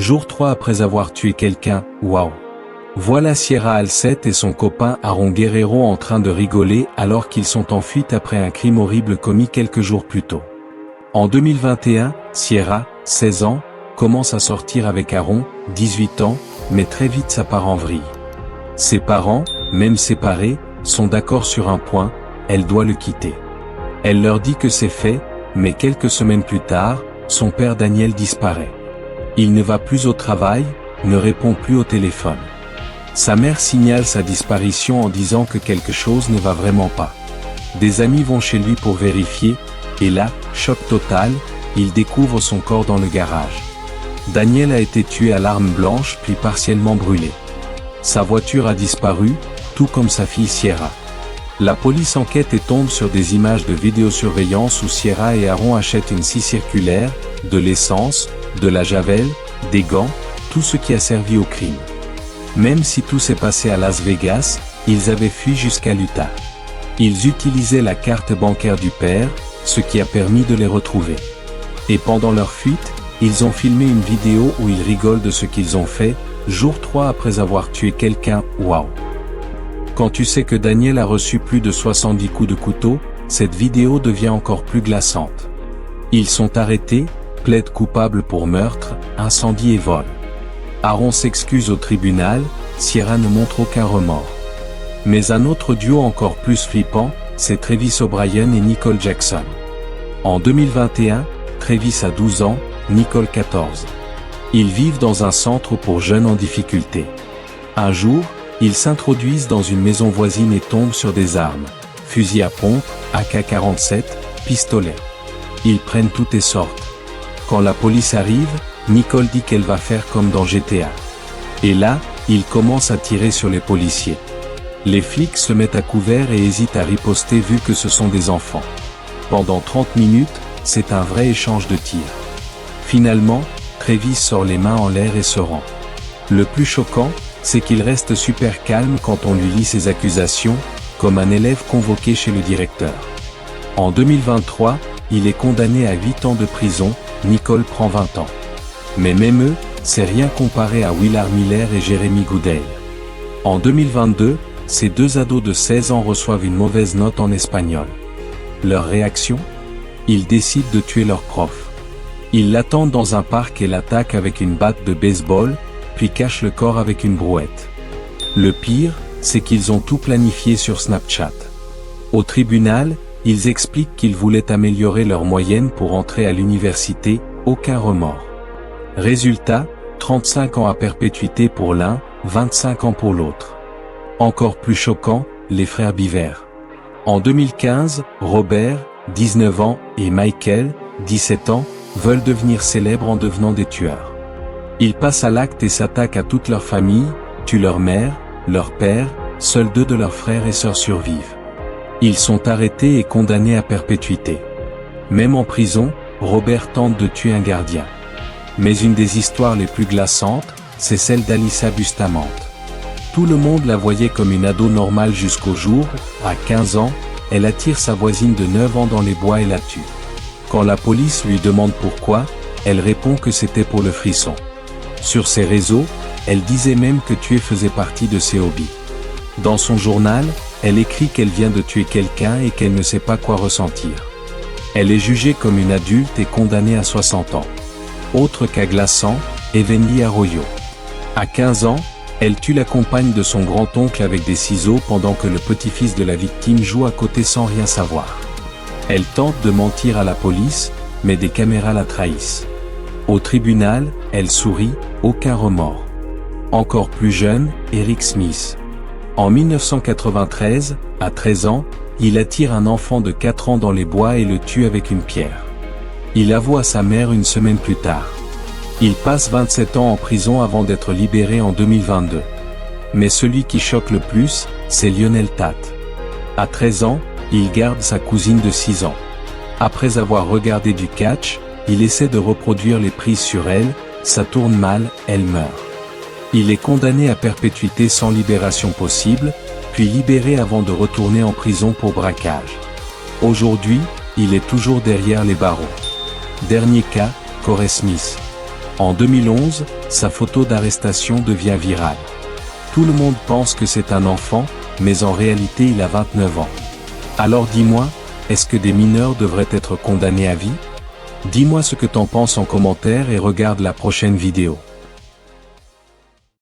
Jour 3 après avoir tué quelqu'un, waouh. Voilà Sierra Alcette et son copain Aaron Guerrero en train de rigoler alors qu'ils sont en fuite après un crime horrible commis quelques jours plus tôt. En 2021, Sierra, 16 ans, commence à sortir avec Aaron, 18 ans, mais très vite ça part en vrille. Ses parents, même séparés, sont d'accord sur un point, elle doit le quitter. Elle leur dit que c'est fait, mais quelques semaines plus tard, son père Daniel disparaît. Il ne va plus au travail, ne répond plus au téléphone. Sa mère signale sa disparition en disant que quelque chose ne va vraiment pas. Des amis vont chez lui pour vérifier, et là, choc total, ils découvrent son corps dans le garage. Daniel a été tué à l'arme blanche puis partiellement brûlé. Sa voiture a disparu, tout comme sa fille Sierra. La police enquête et tombe sur des images de vidéosurveillance où Sierra et Aaron achètent une scie circulaire, de l'essence, de la javel, des gants, tout ce qui a servi au crime. Même si tout s'est passé à Las Vegas, ils avaient fui jusqu'à l'Utah. Ils utilisaient la carte bancaire du père, ce qui a permis de les retrouver. Et pendant leur fuite, ils ont filmé une vidéo où ils rigolent de ce qu'ils ont fait, jour 3 après avoir tué quelqu'un, waouh. Quand tu sais que Daniel a reçu plus de 70 coups de couteau, cette vidéo devient encore plus glaçante. Ils sont arrêtés, plaident coupables pour meurtre, incendie et vol. Aaron s'excuse au tribunal, Sierra ne montre aucun remords. Mais un autre duo encore plus flippant, c'est Travis O'Brien et Nicole Jackson. En 2021, Travis a 12 ans, Nicole 14. Ils vivent dans un centre pour jeunes en difficulté. Un jour, ils s'introduisent dans une maison voisine et tombent sur des armes, fusil à pompe, AK-47, pistolet. Ils prennent tout et sortent. Quand la police arrive, Nicole dit qu'elle va faire comme dans GTA. Et là, ils commencent à tirer sur les policiers. Les flics se mettent à couvert et hésitent à riposter vu que ce sont des enfants. Pendant 30 minutes, c'est un vrai échange de tirs. Finalement, Travis sort les mains en l'air et se rend. Le plus choquant, c'est qu'il reste super calme quand on lui lit ses accusations, comme un élève convoqué chez le directeur. En 2023, il est condamné à 8 ans de prison, Nicole prend 20 ans. Mais même eux, c'est rien comparé à Willard Miller et Jeremy Goodale. En 2022, ces deux ados de 16 ans reçoivent une mauvaise note en espagnol. Leur réaction ? Ils décident de tuer leur prof. Ils l'attendent dans un parc et l'attaquent avec une batte de baseball, puis cachent le corps avec une brouette. Le pire, c'est qu'ils ont tout planifié sur Snapchat. Au tribunal, ils expliquent qu'ils voulaient améliorer leur moyenne pour entrer à l'université, aucun remords. Résultat, 35 ans à perpétuité pour l'un, 25 ans pour l'autre. Encore plus choquant, les frères Biver. En 2015, Robert, 19 ans, et Michael, 17 ans, veulent devenir célèbres en devenant des tueurs. Ils passent à l'acte et s'attaquent à toute leur famille, tuent leur mère, leur père, seuls 2 de leurs frères et sœurs survivent. Ils sont arrêtés et condamnés à perpétuité. Même en prison, Robert tente de tuer un gardien. Mais une des histoires les plus glaçantes, c'est celle d'Alyssa Bustamante. Tout le monde la voyait comme une ado normale jusqu'au jour, à 15 ans, elle attire sa voisine de 9 ans dans les bois et la tue. Quand la police lui demande pourquoi, elle répond que c'était pour le frisson. Sur ses réseaux, elle disait même que tuer faisait partie de ses hobbies. Dans son journal, elle écrit qu'elle vient de tuer quelqu'un et qu'elle ne sait pas quoi ressentir. Elle est jugée comme une adulte et condamnée à 60 ans. Autre cas glaçant, Evenly Arroyo. À 15 ans, elle tue la compagne de son grand-oncle avec des ciseaux pendant que le petit-fils de la victime joue à côté sans rien savoir. Elle tente de mentir à la police, mais des caméras la trahissent. Au tribunal, elle sourit, aucun remords. Encore plus jeune, Eric Smith. En 1993, à 13 ans, il attire un enfant de 4 ans dans les bois et le tue avec une pierre. Il avoue à sa mère une semaine plus tard. Il passe 27 ans en prison avant d'être libéré en 2022. Mais celui qui choque le plus, c'est Lionel Tate. À 13 ans, il garde sa cousine de 6 ans. Après avoir regardé du catch, il essaie de reproduire les prises sur elle, ça tourne mal, elle meurt. Il est condamné à perpétuité sans libération possible, puis libéré avant de retourner en prison pour braquage. Aujourd'hui, il est toujours derrière les barreaux. Dernier cas, Corey Smith. En 2011, sa photo d'arrestation devient virale. Tout le monde pense que c'est un enfant, mais en réalité il a 29 ans. Alors dis-moi, est-ce que des mineurs devraient être condamnés à vie? Dis-moi ce que t'en penses en commentaire et regarde la prochaine vidéo.